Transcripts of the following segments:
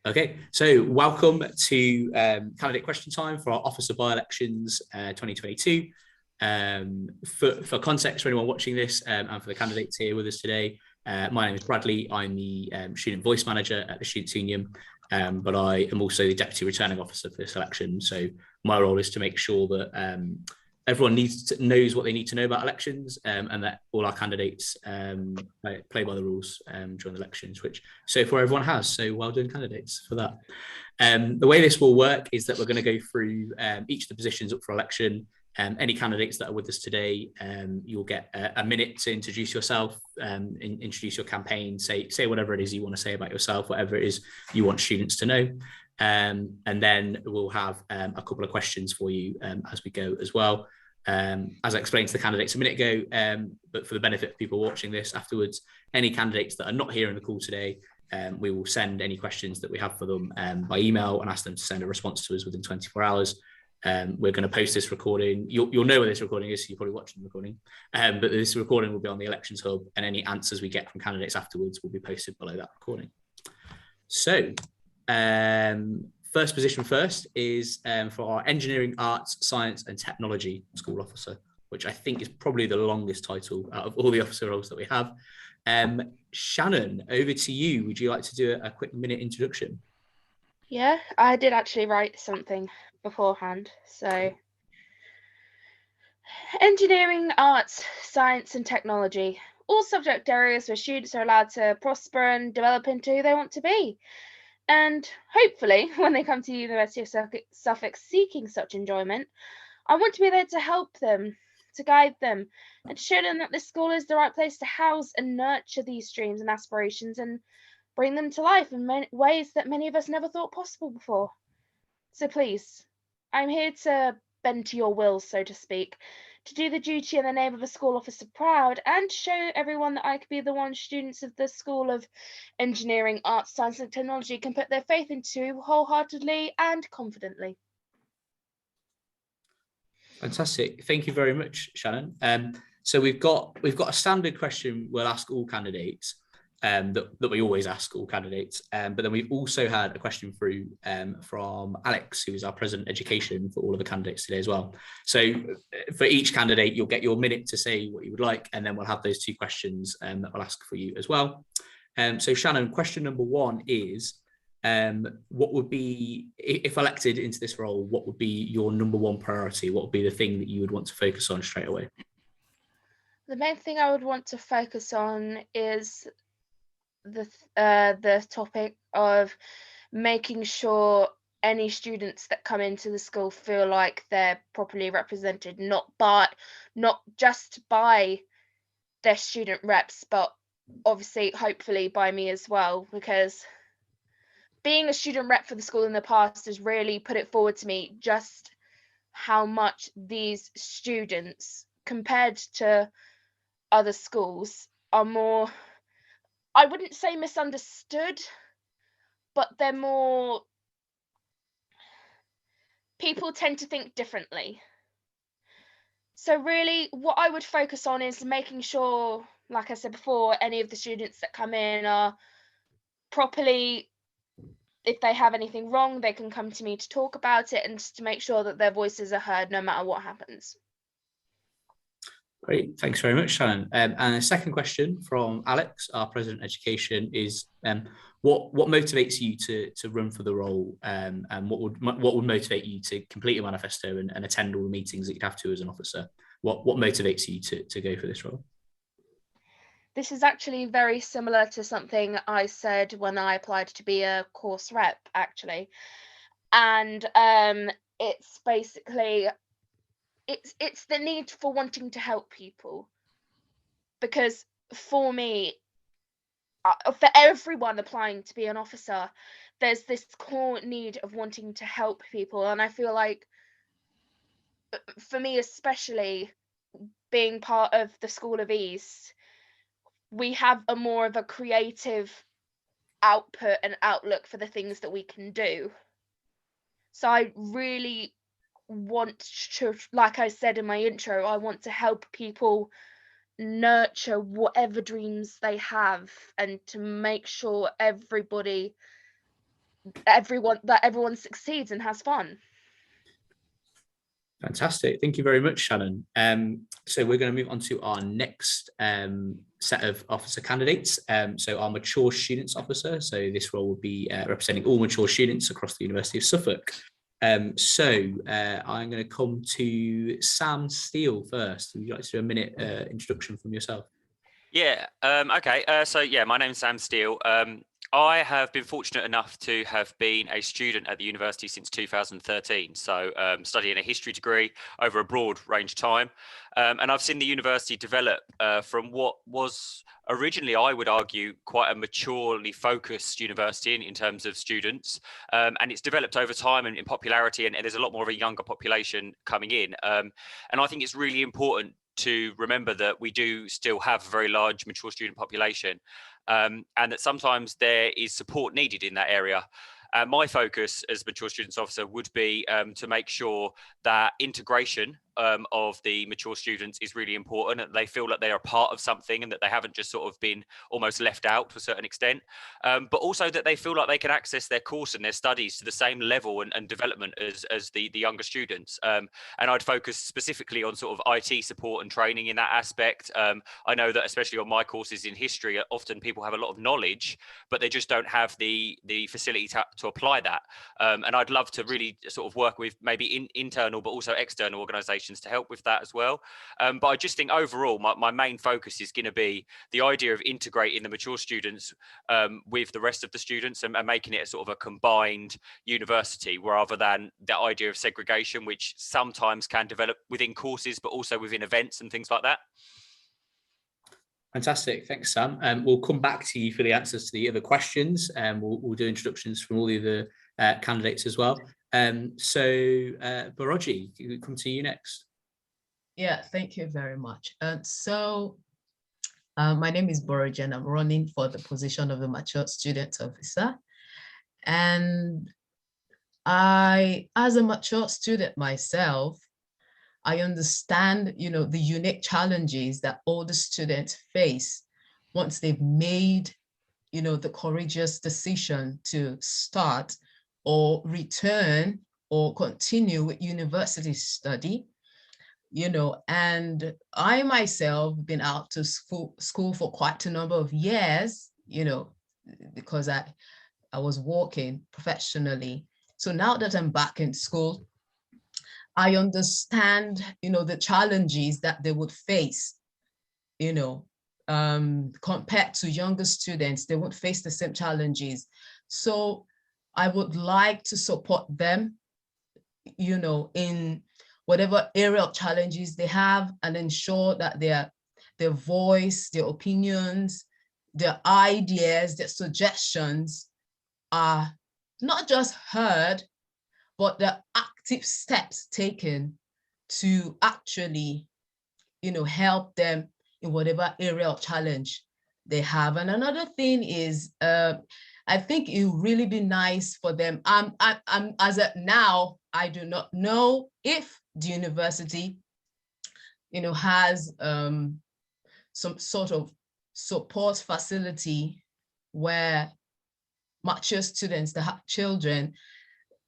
Okay, so welcome to candidate question time for our Officer by-elections 2022. For context for anyone watching this and for the candidates here with us today, my name is Bradley. I'm the student voice manager at the Students' Union, but I am also the deputy returning officer for this election. So my role is to make sure that everyone knows what they need to know about elections, and that all our candidates play by the rules during the elections, which so far everyone has. So well done, candidates, for that. The way this will work is that we're going to go through each of the positions up for election. Any candidates that are with us today, you'll get a minute to introduce yourself, introduce your campaign, say whatever it is you want to say about yourself, whatever it is you want students to know. And then we'll have a couple of questions for you as we go as well. As I explained to the candidates a minute ago, but for the benefit of people watching this afterwards, any candidates that are not here in the call today, we will send any questions that we have for them by email and ask them to send a response to us within 24 hours. We're going to post this recording. You'll know where this recording is, so you're probably watching the recording. But this recording will be on the Elections Hub, and any answers we get from candidates afterwards will be posted below that recording. So, first position first is for our Engineering, Arts, Science and Technology School Officer, which I think is probably the longest title out of all the officer roles that we have. Shannon, over to you. Would you like to do a quick minute introduction? Yeah, I did actually write something beforehand. So, engineering, arts, science, and technology, all subject areas where students are allowed to prosper and develop into who they want to be. And hopefully, when they come to the University of Suffolk seeking such enjoyment, I want to be there to help them, to guide them, and to show them that this school is the right place to house and nurture these dreams and aspirations and bring them to life in ways that many of us never thought possible before. So please, I'm here to bend to your will, so to speak, to do the duty in the name of a school officer proud and show everyone that I could be the one students of the School of Engineering, Arts, Science and Technology can put their faith into wholeheartedly and confidently. Fantastic. Thank you very much, Shannon. So we've got a standard question we'll ask all candidates, that we always ask all candidates. But then we've also had a question through from Alex, who is our President Education for all of the candidates today as well. So for each candidate, you'll get your minute to say what you would like, and then we'll have those two questions that we'll ask for you as well. So Shannon, question number one is, what would be, if elected into this role, what would be your number one priority? What would be the thing that you would want to focus on straight away? The main thing I would want to focus on is the topic of making sure any students that come into the school feel like they're properly represented, not just by their student reps, but obviously hopefully by me as well, because being a student rep for the school in the past has really put it forward to me just how much these students compared to other schools are more, I wouldn't say misunderstood, but they're more, people tend to think differently. So really what I would focus on is making sure, like I said before, any of the students that come in are properly, if they have anything wrong, they can come to me to talk about it and to make sure that their voices are heard no matter what happens. Great, thanks very much, Shannon. And a second question from Alex, our President Education, is what motivates you to run for the role, and what would motivate you to complete your manifesto and attend all the meetings that you'd have to as an officer? What motivates you to go for this role? This is actually very similar to something I said when I applied to be a course rep, actually. And it's basically, it's the need for wanting to help people, because for me, for everyone applying to be an officer, there's this core need of wanting to help people. And I feel like for me especially, being part of the School of East, we have a more of a creative output and outlook for the things that we can do. So I really want to, like I said in my intro, I want to help people nurture whatever dreams they have and to make sure everybody everyone succeeds and has fun. Fantastic. Thank you very much, Shannon. So we're going to move on to our next set of officer candidates. So our mature students officer. So this role will be representing all mature students across the University of Suffolk. I'm going to come to Sam Steele first. Would you like to do a minute introduction from yourself? Yeah. Okay. So yeah, my name's Sam Steele. I have been fortunate enough to have been a student at the university since 2013. So studying a history degree over a broad range of time. And I've seen the university develop from what was originally, I would argue, quite a maturely focused university in terms of students. And it's developed over time in popularity, and there's a lot more of a younger population coming in. And I think it's really important to remember that we do still have a very large mature student population, and that sometimes there is support needed in that area. My focus as mature students officer would be to make sure that integration of the mature students is really important, that they feel like they are part of something and that they haven't just sort of been almost left out to a certain extent, but also that they feel like they can access their course and their studies to the same level and development as the younger students. And I'd focus specifically on sort of IT support and training in that aspect. I know that especially on my courses in history, often people have a lot of knowledge, but they just don't have the facility to apply that. And I'd love to really sort of work with maybe internal, but also external organizations to help with that as well. But I just think overall, my main focus is going to be the idea of integrating the mature students with the rest of the students and making it a sort of a combined university rather than the idea of segregation, which sometimes can develop within courses, but also within events and things like that. Fantastic. Thanks, Sam. We'll come back to you for the answers to the other questions, and we'll do introductions from all the other candidates as well. Boroji, we come to you next. Yeah, thank you very much. My name is Boroji, and I'm running for the position of the mature student officer. And as a mature student myself, I understand, the unique challenges that all the students face once they've made, the courageous decision to start or return or continue with university study, and I myself been out to school for quite a number of years, because I was working professionally. So now that I'm back in school, I understand, the challenges that they would face, compared to younger students. They won't face the same challenges. So I would like to support them, in whatever area of challenges they have, and ensure that their voice, their opinions, their ideas, their suggestions are not just heard, but the active steps taken to actually, help them in whatever area of challenge they have. And another thing is, I think it would really be nice for them. I'm as of now, I do not know if the university, has some sort of support facility where mature students that have children,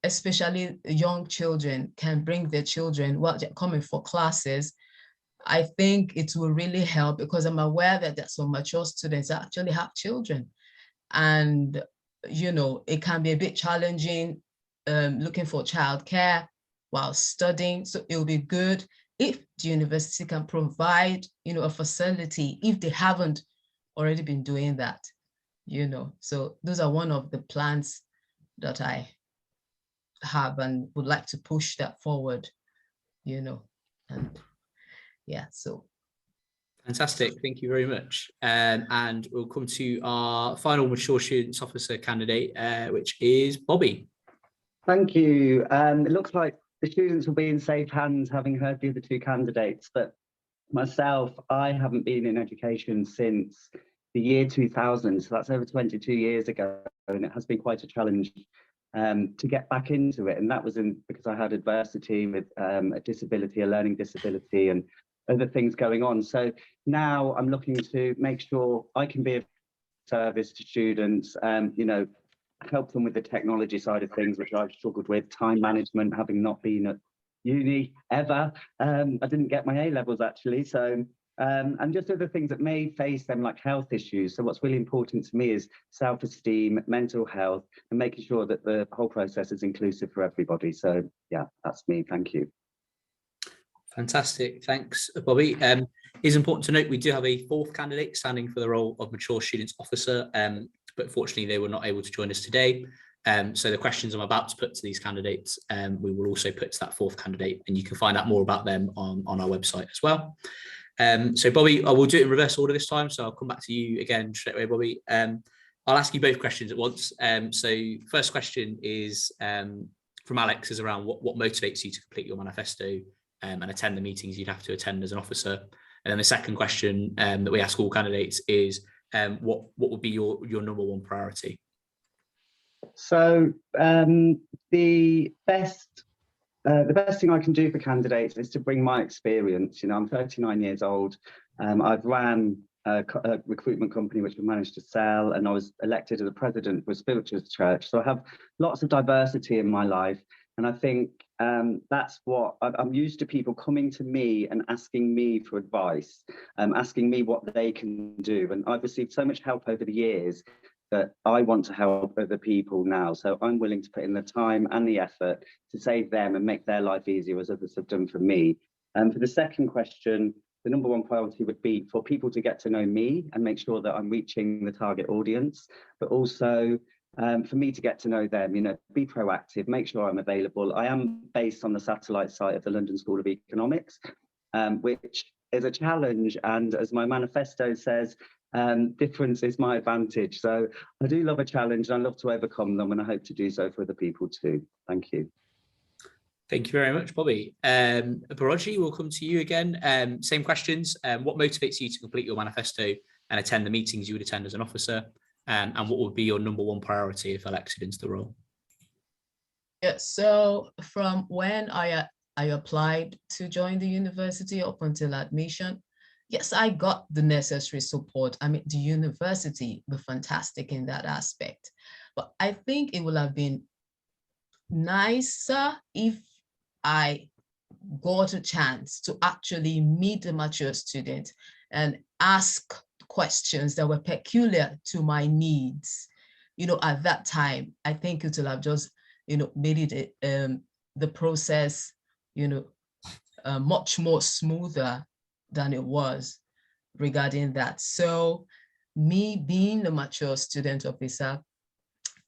especially young children, can bring their children while they're coming for classes. I think it will really help, because I'm aware that there's some mature students that actually have children. And, it can be a bit challenging looking for childcare while studying. So it will be good if the university can provide, a facility, if they haven't already been doing that, So those are one of the plans that I have and would like to push that forward, and yeah, so. Fantastic, thank you very much. And we'll come to our final mature students officer candidate, which is Bobby. Thank you. It looks like the students will be in safe hands, having heard the other two candidates, but myself, I haven't been in education since the year 2000, so that's over 22 years ago, and it has been quite a challenge to get back into it. And that was because I had adversity with a disability, a learning disability, and other things going on. So now I'm looking to make sure I can be of service to students, help them with the technology side of things, which I've struggled with, time management, having not been at uni ever. I didn't get my A-levels actually, so and just other things that may face them, like health issues. So what's really important to me is self-esteem, mental health, and making sure that the whole process is inclusive for everybody. So yeah, that's me. Thank you. Fantastic. Thanks, Bobby. It is important to note we do have a fourth candidate standing for the role of Mature Students Officer, but fortunately they were not able to join us today. So the questions I'm about to put to these candidates, we will also put to that fourth candidate, and you can find out more about them on our website as well. So Bobby, I will do it in reverse order this time. So I'll come back to you again straight away, Bobby. I'll ask you both questions at once. So first question is from Alex, is around what motivates you to complete your manifesto and attend the meetings you'd have to attend as an officer. And then the second question that we ask all candidates is what would be your number one priority? So the best thing I can do for candidates is to bring my experience. You know, I'm 39 years old. I've ran a recruitment company which we managed to sell, and I was elected as a president for a spiritual church. So I have lots of diversity in my life, and I think that's what I'm used to, people coming to me and asking me for advice, asking me what they can do. And I've received so much help over the years that I want to help other people now. So I'm willing to put in the time and the effort to save them and make their life easier, as others have done for me. And for the second question, the number one priority would be for people to get to know me and make sure that I'm reaching the target audience, but also for me to get to know them, you know, be proactive, make sure I'm available. I am based on the satellite site of the London School of Economics, which is a challenge. And as my manifesto says, difference is my advantage. So I do love a challenge and I love to overcome them, and I hope to do so for other people too. Thank you. Thank you very much, Bobby. Baraji, we'll come to you again. Same questions. What motivates you to complete your manifesto and attend the meetings you would attend as an officer? And what would be your number one priority if elected into the role? Yeah, so from when I applied to join the university up until admission, yes, I got the necessary support. I mean, the university were fantastic in that aspect, but I think it would have been nicer if I got a chance to actually meet the mature student and ask questions that were peculiar to my needs. You know, at that time, I think it will have just, you know, made it the process, you know, much more smoother than it was regarding that. So me being a mature student officer,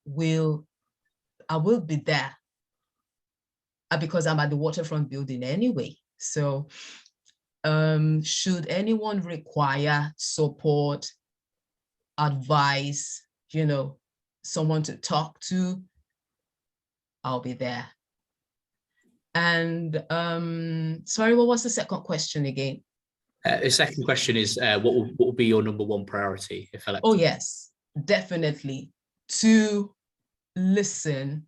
I will be there because I'm at the waterfront building anyway. So should anyone require support, advice, you know, someone to talk to, I'll be there. And sorry, what was the second question again? The second question is what will be your number one priority if elected? Oh yes, definitely to listen,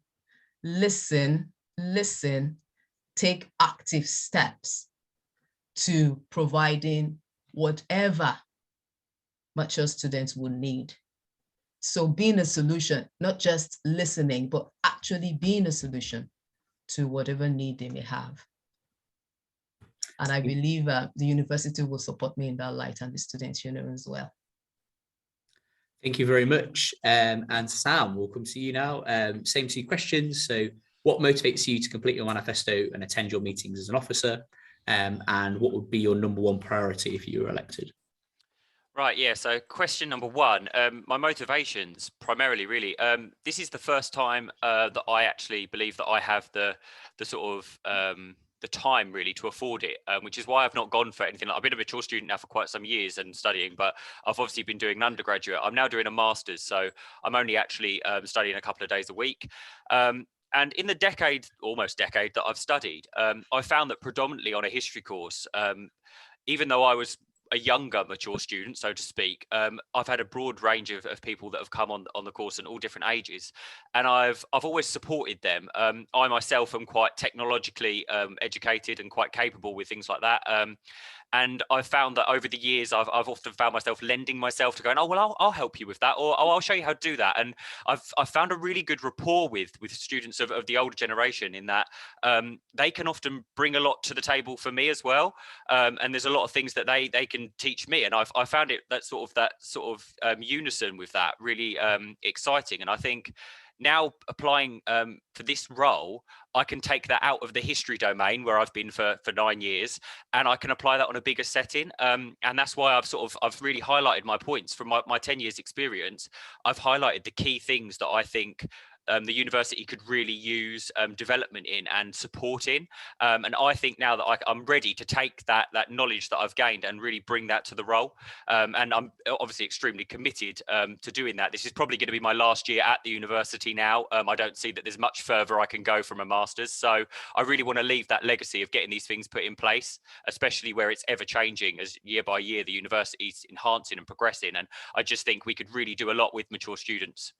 take active steps to providing whatever mature students would need. So being a solution, not just listening, but actually being a solution to whatever need they may have. And I believe the university will support me in that light, and the students union as well. Thank you very much. And Sam, we'll come to you now. Same two questions. So what motivates you to complete your manifesto and attend your meetings as an officer? And what would be your number one priority if you were elected? Right, yeah, so question number one, my motivations primarily really, this is the first time that I actually believe that I have the sort of the time really to afford it, which is why I've not gone for anything. I've been a mature student now for quite some years and studying, but I've obviously been doing an undergraduate. I'm now doing a master's, so I'm only actually studying a couple of days a week. And in the decade, almost decade that I've studied, I found that predominantly on a history course, even though I was a younger mature student, so to speak, I've had a broad range of people that have come on the course at all different ages, and I've always supported them. I myself am quite technologically educated and quite capable with things like that, And I've found that over the years, I've often found myself lending myself to going, oh, well, I'll help you with that, or oh, I'll show you how to do that. And I've found a really good rapport with students of the older generation, in that they can often bring a lot to the table for me as well. And there's a lot of things that they can teach me. And I found it that sort of unison with that really exciting. And I think now applying for this role, I can take that out of the history domain where I've been for 9 years, and I can apply that on a bigger setting. And that's why I've really highlighted my points from my 10 years experience. I've highlighted the key things that I think the university could really use development in and support in. And I think now that I'm ready to take that knowledge that I've gained and really bring that to the role. And I'm obviously extremely committed to doing that. This is probably going to be my last year at the university now. I don't see that there's much further I can go from a master's. So I really want to leave that legacy of getting these things put in place, especially where it's ever changing as year by year the university's enhancing and progressing. And I just think we could really do a lot with mature students.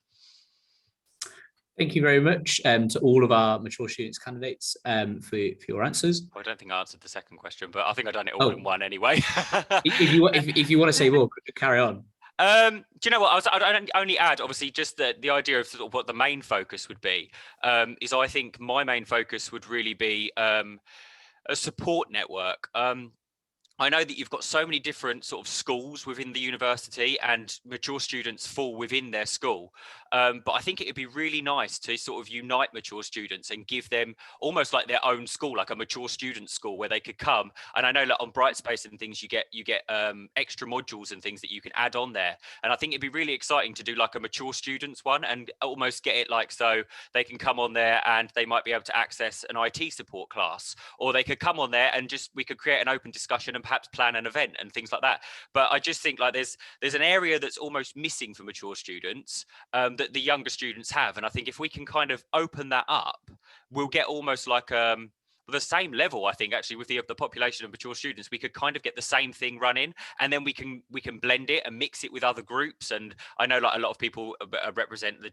Thank you very much to all of our mature students candidates for your answers. I don't think I answered the second question, but I think I've done it all in one anyway. if you want to say more, carry on. Do you know what? I'd only add, obviously, just the idea of, sort of what the main focus would be. Is I think my main focus would really be a support network. I know that you've got so many different sort of schools within the university, and mature students fall within their school. But I think it would be really nice to sort of unite mature students and give them almost like their own school, like a mature student school where they could come. And I know that on Brightspace and things, you get extra modules and things that you can add on there. And I think it'd be really exciting to do like a mature students one and almost get it like, so they can come on there and they might be able to access an IT support class, or they could come on there and we could create an open discussion and perhaps plan an event and things like that. But I just think like there's an area that's almost missing for mature students that the younger students have. And I think if we can kind of open that up, we'll get almost like the same level, I think, actually, with the population of mature students. We could kind of get the same thing running, and then we can blend it and mix it with other groups. And I know like a lot of people represent the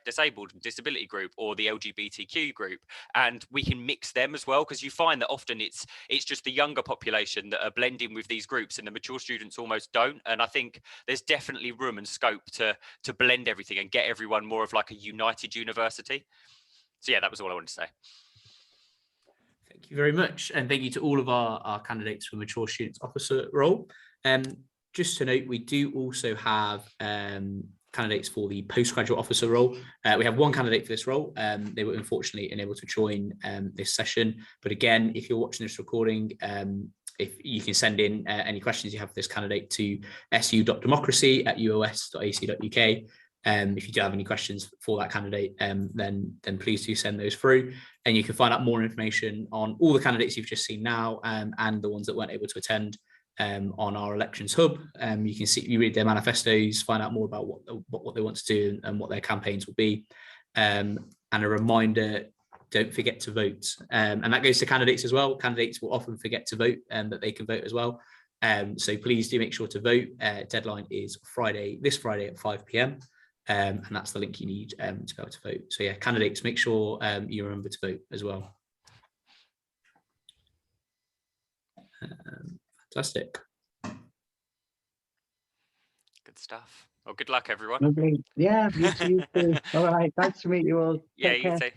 disabled disability group or the LGBTQ group, and we can mix them as well, because you find that often it's just the younger population that are blending with these groups, and the mature students almost don't. And I think there's definitely room and scope to blend everything and get everyone more of like a united university. So yeah, that was all I wanted to say. Thank you very much. And thank you to all of our candidates for mature students officer role. Just to note, we do also have candidates for the postgraduate officer role. We have one candidate for this role. They were unfortunately unable to join this session. But again, if you're watching this recording, if you can send in any questions you have for this candidate to su.democracy@uos.ac.uk. If you do have any questions for that candidate, then please do send those through. And you can find out more information on all the candidates you've just seen now, and the ones that weren't able to attend on our elections hub. You can see, you read their manifestos, find out more about what they want to do and what their campaigns will be. And a reminder, don't forget to vote. And that goes to candidates as well. Candidates will often forget to vote, that they can vote as well. So please do make sure to vote. Deadline is this Friday at 5 p.m. And that's the link you need to be able to vote. So yeah, candidates, make sure you remember to vote as well. Fantastic. Good stuff. Well, good luck, everyone. Lovely. Yeah, you too. All right. Thanks to meet you all. Yeah, Take care. you too.